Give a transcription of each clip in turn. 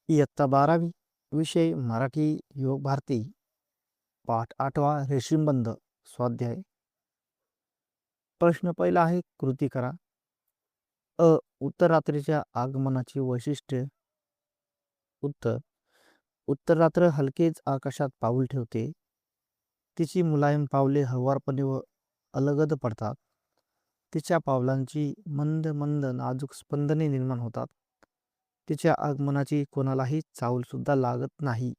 इयत्ता 12वी विषय मराठी योग भारती पाठ 8वा रेशीमबंध स्वाध्याय. प्रश्न पहिला आहे, कृती करा. उत्तररात्रीच्या आगमनाची वैशिष्ट्ये. उत्तर. उत्तररात्र हलकेच आकाशात पाऊल ठेवते. तिची मुलायम पावले हळुवारपणे व अलगद पडतात. तिच्या पावलांची मंद मंद नाजूक स्पंदने निर्माण होतात. तिच्या आगमनाची कोणालाही चाहूल सुद्धा लागत नाही.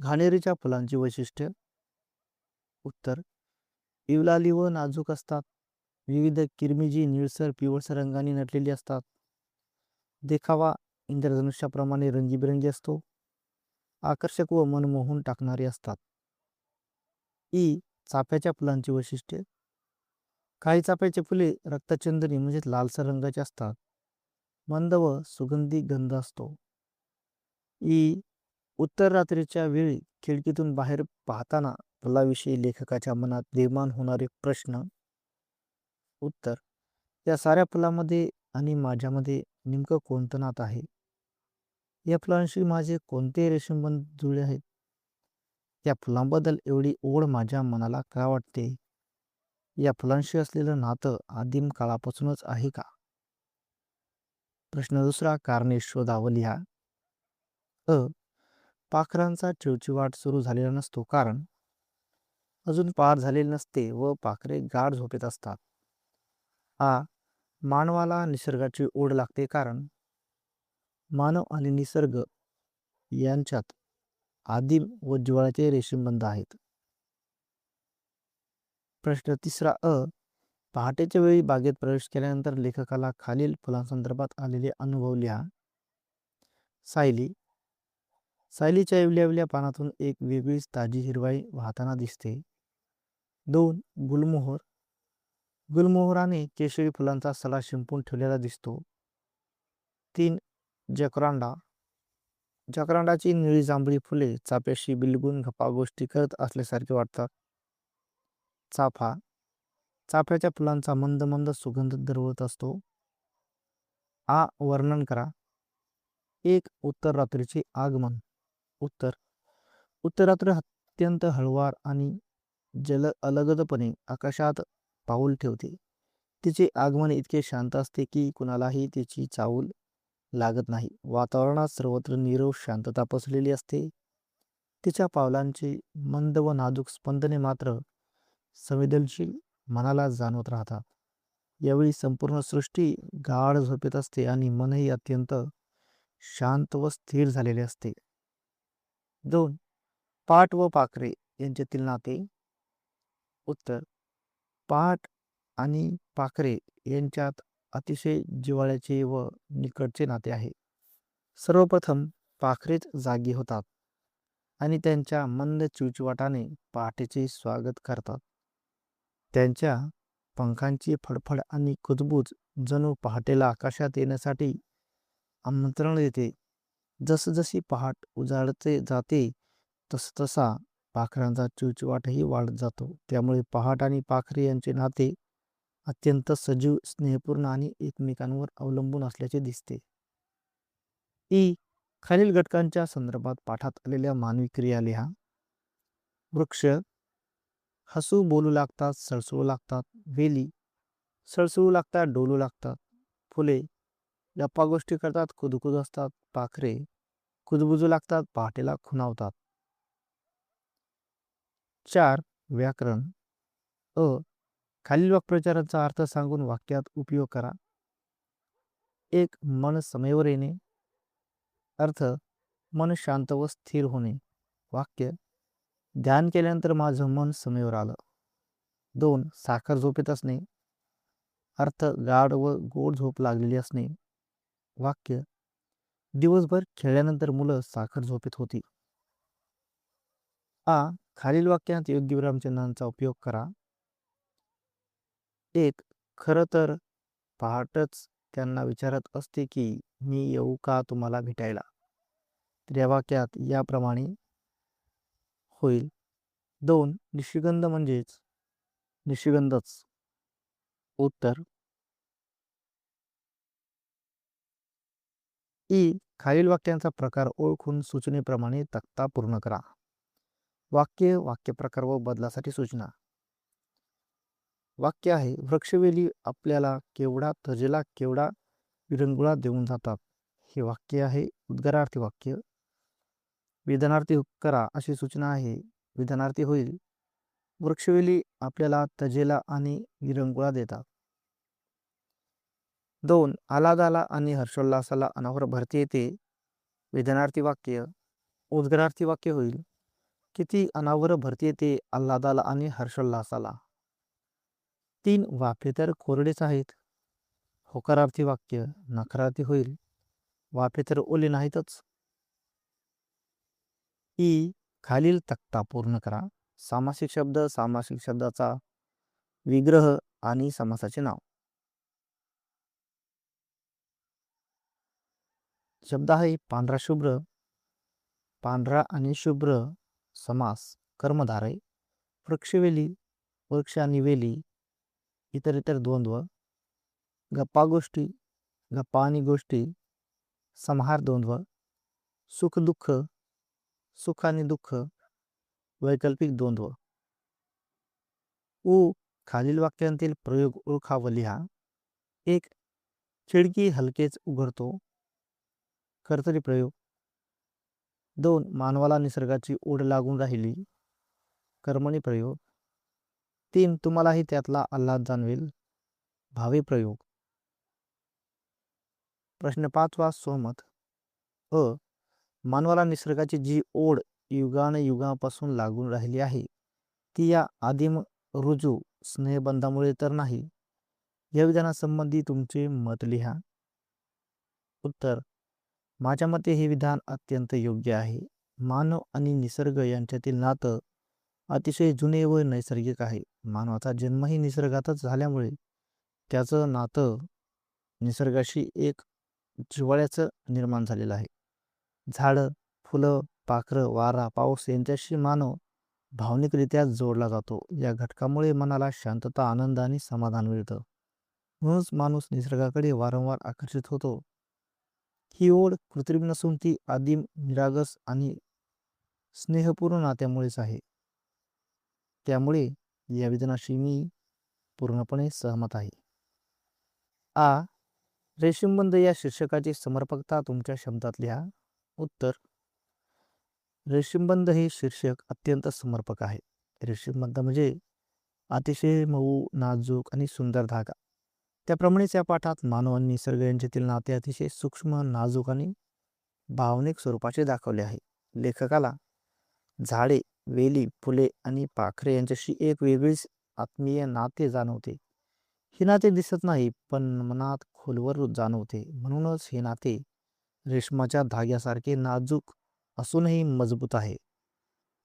घाणेरीच्या फुलांची वैशिष्ट्य. उत्तर. इवलाली व नाजूक असतात. विविध किरमिजी निळसर पिवळसर रंगांनी नटलेली असतात. देखावा इंद्रधनुष्याप्रमाणे रंगीबिरंगी असतो. आकर्षक व मन मोहून टाकणारे असतात. चाफ्याच्या फुलांची वैशिष्ट्ये. काही चाफ्याची फुले रक्तचंदनी म्हणजे लालसर रंगाचे असतात. मंद व सुगंधी गंध असतो. उत्तर रात्रीच्या वेळी खिडकीतून बाहेर पाहताना फुलाविषयी लेखकाच्या मनात निर्माण होणारे प्रश्न. उत्तर. या साऱ्या फुलामध्ये आणि माझ्यामध्ये नेमकं कोणतं नातं आहे? या फुलांशी माझे कोणते रेशीमबंध जुळले आहेत? या फुलांबद्दल एवढी ओढ माझ्या मनाला का वाटते? या फुलांशी असलेलं नातं आदिम काळापासूनच आहे का? प्रश्न दुसरा, कारणे शोधावं लिहा. पाखरांचा चिवचिवाट सुरू झालेला नसतो कारण अजून पार झालेले नसते व पाखरे गाढ झोपेत असतात. मानवाला निसर्गाची ओढ लागते कारण मानव आणि निसर्ग यांच्यात आदिम व जिव्हाळ्याचे रेशीमबंध आहेत. प्रश्न तिसरा, पहाटेच्या वेळी बागेत प्रवेश केल्यानंतर लेखकाला खालील फुलांसंदर्भात आलेले अनुभव लिहा. सायली. सायलीच्या इवल्या पानातून एक वेगळीच ताजी हिरवाई वाहताना दिसते. 2. गुलमोहर. गुलमोहराने केशरी फुलांचा सडा शिंपून ठेवलेला दिसतो. 3. जकरांडा. जकरांडाची निळी जांभळी फुले चाफ्याशी बिलगून गप्पागोष्टी करत असल्यासारखे वाटतात. चाफा. चाफ्याच्या फुलांचा मंद मंद सुगंध दरवळत असतो. वर्णन करा. 1. उत्तर रात्रीचे आगमन. उत्तर. उत्तरात्र अत्यंत हळुवार आणि अलगदपणे आकाशात पाऊल ठेवते. तिचे आगमन इतके शांत असते की कुणालाही तिची चाहूल लागत नाही. वातावरणात सर्वत्र नीरव शांतता पसरलेली असते. तिच्या पावलांची मंद व नाजूक स्पंदने मात्र संवेदनशील मनाला जाणवत राहतात. यावेळी संपूर्ण सृष्टी गाढ झोपेत असते आणि मनही अत्यंत शांत व स्थिर झालेले असते. 2. पहाट व पाखरे यांच्यातील नाते. उत्तर. पहाट आणि पाखरे यांच्यात अतिशय जिव्हाळ्याचे व निकटचे नाते आहे. सर्वप्रथम पाखरेच जागी होतात आणि त्यांच्या मंद चिवचिवाटाने पहाटेचे स्वागत करतात. त्यांच्या पंखांची फडफड आणि कुजबूज जणू पहाटेला आकाशात येण्यासाठी आमंत्रण देते. जसजशी पहाट उजाडते जाते तसा पाखरांचा चिवचिवाटही वाढत जातो. त्यामुळे पहाट आणि पाखरे यांचे नाते अत्यंत सजीव, स्नेहपूर्ण आणि एकमेकांवर अवलंबून असल्याचे दिसते. खालील घटकांच्या संदर्भात पाठात आलेल्या मानवी क्रिया लिहा. वृक्ष. हसू बोलू लागतात, सळसळू लागतात. वेली सळसळू लागतात, डोलू लागतात. फुले गप्पागोष्टी करतात, कुजकुज असतात. पाखरे कुजबुजू लागतात, पहाटेला खुणावतात. 4. व्याकरण. खालील वाक्प्रचारांचा अर्थ सांगून वाक्यात उपयोग करा. 1. मन समेवर येणे. अर्थ. मन शांत व स्थिर होणे. वाक्य. ध्यान केल्यानंतर माझं मन समेवर आलं. 2. साखर झोपेत असणे. अर्थ. गाढ व गोड झोप लागलेली असणे. वाक्य. दिवसभर खेळल्यानंतर मुलं साखर झोपेत होती. खालील वाक्यात योग्य विरामचिन्हांचा उपयोग करा. 1. खरं तर पहाटच त्यांना विचारत असते की मी येऊ का तुम्हाला भेटायला. तर या वाक्यात याप्रमाणे होईल. 2. निशिगंध म्हणजेच निशिगंधच. उत्तर. खालील वाक्यांचा प्रकार ओळखून सूचनेप्रमाणे तक्ता पूर्ण करा. वाक्य प्रकार व बदलासाठी सूचना. वाक्य आहे, वृक्षवेली आपल्याला केवढा तजेला केवढा विरंगुळा देऊन जातात. हे वाक्य आहे उद्गारार्थी वाक्य. विधानार्थी करा अशी सूचना आहे. विधानार्थी होईल, वृक्षवेली आपल्याला तजेला आणि विरंगुळा देतात. 2. आलादाला आणि हर्षोल्लासाला अनावर भरती येते. विधानार्थी वाक्य. उद्गारार्थी वाक्य होईल, किती अनावर भरती येते आल्हादाला आणि हर्षोल्लासाला. 3. वाफे तर कोरडेच आहेत. होकारार्थी वाक्य. नकारार्थी होईल, वाफे तर ओले नाहीतच. खालील तक्ता पूर्ण करा. सामासिक शब्द, सामासिक शब्दाचा विग्रह आणि समासाचे नाव. शब्द आहे पांढरा शुभ्र. पांढरा आणि शुभ्र समास कर्मधार आहे. वृक्षवेली, वृक्ष आणि वेली इतर इतर द्वंद्व. गप्पा गोष्टी, गप्पा आणि गोष्टी समाहार द्वंद्व. सुख दुःख, सुख आणि दुःख वैकल्पिक द्वंद्व. खालील वाक्यांतील प्रयोग ओळखा व लिहा. 1. खिडकी हलकेच उघडतो. कर्तरी प्रयोग. 2. मानवाला निसर्गाची ओढ लागून राहिली. कर्मणी प्रयोग. 3. तुम्हालाही त्यातला आल्हाद जाणवेल. भावे प्रयोग. प्रश्न 5वा सहमत. मानवाला निसर्गाची जी ओढ युगापासून लागून राहिली आहे ती या आदिम रुजू स्नेहबंधामुळे तर नाही. या विधानासंबंधी तुमचे मत लिहा. उत्तर. माझ्या मते हे विधान अत्यंत योग्य आहे. मानव आणि निसर्ग यांच्यातील नातं अतिशय जुने व नैसर्गिक आहे. मानवाचा जन्मही निसर्गातच झाल्यामुळे त्याचं नातं निसर्गाशी एक जिव्हाळ्याचं निर्माण झालेलं आहे. झाडं, फुलं, पाखरं, वारा, पाऊस यांच्याशी मानव भावनिकरित्या जोडला जातो. या घटकामुळे मनाला शांतता, आनंद आणि समाधान मिळतं. म्हणूनच माणूस निसर्गाकडे वारंवार आकर्षित होतो. ही ओढ कृत्रिम नसून ती आदिम, निरागस आणि स्नेहपूर्ण नात्यामुळेच आहे. त्यामुळे या विधानाशी मी पूर्णपणे सहमत आहे. रेशीमबंध या शीर्षकाची समर्पकता तुमच्या शब्दात लिहा. उत्तर. रेशीमबंध हे शीर्षक अत्यंत समर्पक आहे. रेशीमबंध म्हणजे अतिशय मऊ, नाजूक आणि सुंदर धागा. त्याप्रमाणेच या पाठात मानव आणि निसर्ग यांच्यातील नाते अतिशय सूक्ष्म, नाजूक आणि भावनिक स्वरूपाचे दाखवले आहे. लेखकाला झाडे, वेली, फुले आणि पाखरे यांच्याशी एक वेगळीच आत्मीय नाते जाणवते. हे नाते दिसत नाही पण मनात खोलवर जाणवते. म्हणूनच हे नाते रेशमाच्या धाग्यासारखे नाजूक असूनही मजबूत आहे.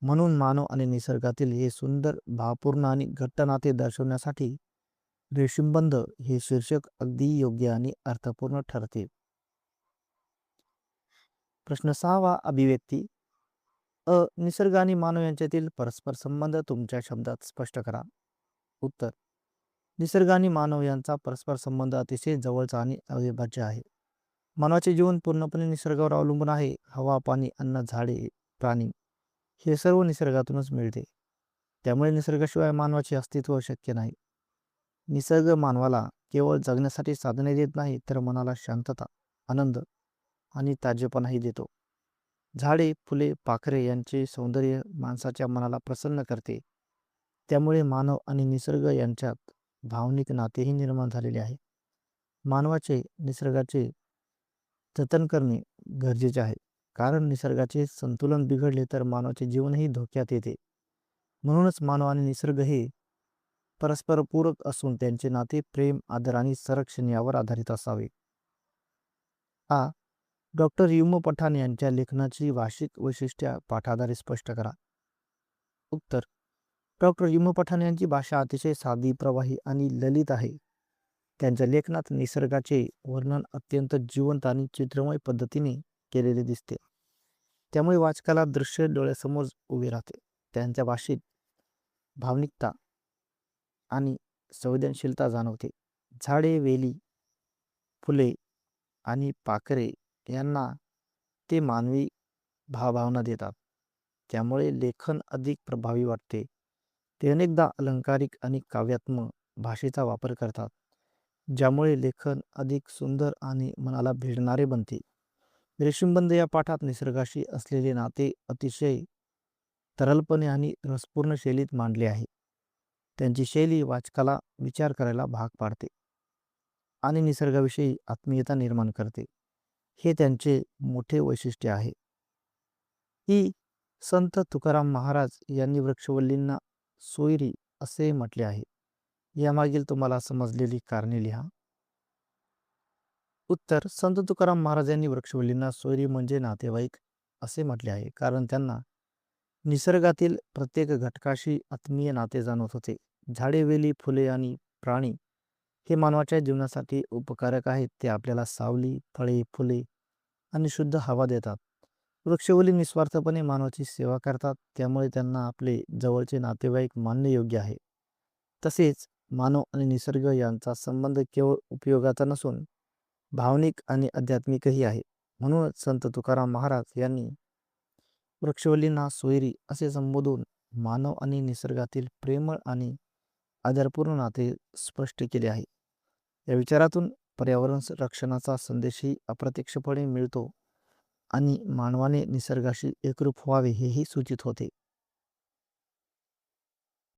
म्हणून मानव आणि निसर्गातील हे सुंदर, भावपूर्ण आणि घट्ट नाते दर्शवण्यासाठी रेशीमबंध हे शीर्षक अगदी योग्य आणि अर्थपूर्ण ठरते. प्रश्न 6वा अभिव्यक्ती. निसर्ग आणि मानव यांच्यातील परस्पर संबंध तुमच्या शब्दात स्पष्ट करा. उत्तर. निसर्ग आणि मानव यांचा परस्पर संबंध अतिशय जवळचा आणि अविभाज्य आहे. मानवाचे जीवन पूर्णपणे निसर्गावर अवलंबून आहे. हवा, पाणी, अन्न, झाडे, प्राणी हे सर्व निसर्गातूनच मिळते. त्यामुळे निसर्गाशिवाय मानवाचे अस्तित्व शक्य नाही. निसर्ग मानवाला केवळ जगण्यासाठी साधने देत नाही तर मनाला शांतता, आनंद आणि ताजेपणाही देतो. झाडे, फुले, पाखरे यांचे सौंदर्य माणसाच्या मनाला प्रसन्न करते. त्यामुळे मानव आणि निसर्ग यांच्यात भावनिक नातेही निर्माण झालेले आहे. मानवाचे निसर्गाचे जतन करणे गरजेचे आहे. कारण निसर्गाचे संतुलन बिघडले तर मानवाचे जीवनही धोक्यात येते. म्हणूनच मानव आणि निसर्ग हे परस्पर पूरक असून त्यांचे नाते प्रेम, आदर आणि संरक्षण यावर आधारित असावे. डॉक्टर युमो पठाण यांच्या लेखनाची भाषिक वैशिष्ट्ये पाठाद्वारे स्पष्ट करा. उत्तर. डॉक्टर युमो पठाण यांची भाषा अतिशय साधी, प्रवाही आणि ललित आहे. त्यांच्या लेखनात निसर्गाचे वर्णन अत्यंत जिवंत आणि चित्रमय पद्धतीने केलेले दिसते. त्यामुळे वाचकाला दृश्य डोळ्यासमोर उभे राहते. त्यांच्या भाषेत भावनिकता आणि संवेदनशीलता जाणवते. झाडे, वेली, फुले आणि पाखरे यांना ते मानवी भावभावना देतात. त्यामुळे लेखन अधिक प्रभावी वाटते. ते अनेकदा अलंकारिक आणि काव्यात्मक भाषेचा वापर करतात, ज्यामुळे लेखन अधिक सुंदर आणि मनाला भिडणारे बनते. रेशीमबंध या पाठात निसर्गाशी असलेले नाते अतिशय तरलपणे आणि रसपूर्ण शैलीत मांडले आहे. त्यांची शैली वाचकाला विचार करायला भाग पाडते आणि निसर्गाविषयी आत्मीयता निर्माण करते. हे त्यांचे मोठे वैशिष्ट्य आहे. ही संत तुकाराम महाराज यांनी वृक्षवल्लींना सोयरी असे म्हटले आहे. यामागील तुम्हाला समजलेली कारणे लिहा. उत्तर: संत तुकाराम महाराज यांनी वृक्षवल्लींना सोयरी म्हणजे नातेवाईक असे म्हटले आहे, कारण त्यांना निसर्गातील प्रत्येक घटकाशी आत्मीय नाते जाणवत होते. झाडे, वेली, फुले आणि प्राणी हे मानवाच्या जीवनासाठी उपकारक आहेत. ते आपल्याला सावली, फळे, फुले आणि शुद्ध हवा देतात. वृक्षवल्ली निस्वार्थपणे मानवाची सेवा करतात, त्यामुळे त्यांना आपले जवळचे नातेवाईक मानणे योग्य आहे. तसेच मानव आणि निसर्ग यांचा संबंध केवळ उपयोगाचा नसून भावनिक आणि आध्यात्मिकही आहे. म्हणूनच संत तुकाराम महाराज यांनी वृक्षवल्लींना सोयरी असे संबोधून मानव आणि निसर्गातील प्रेमळ आणि आदरपूर्ण नाते स्पष्ट केले आहे. या विचारातून पर्यावरण रक्षणाचा संदेशही अप्रत्यक्षपणे मिळतो आणि मानवाने निसर्गाशी एकरूप व्हावे हेही सूचित होते.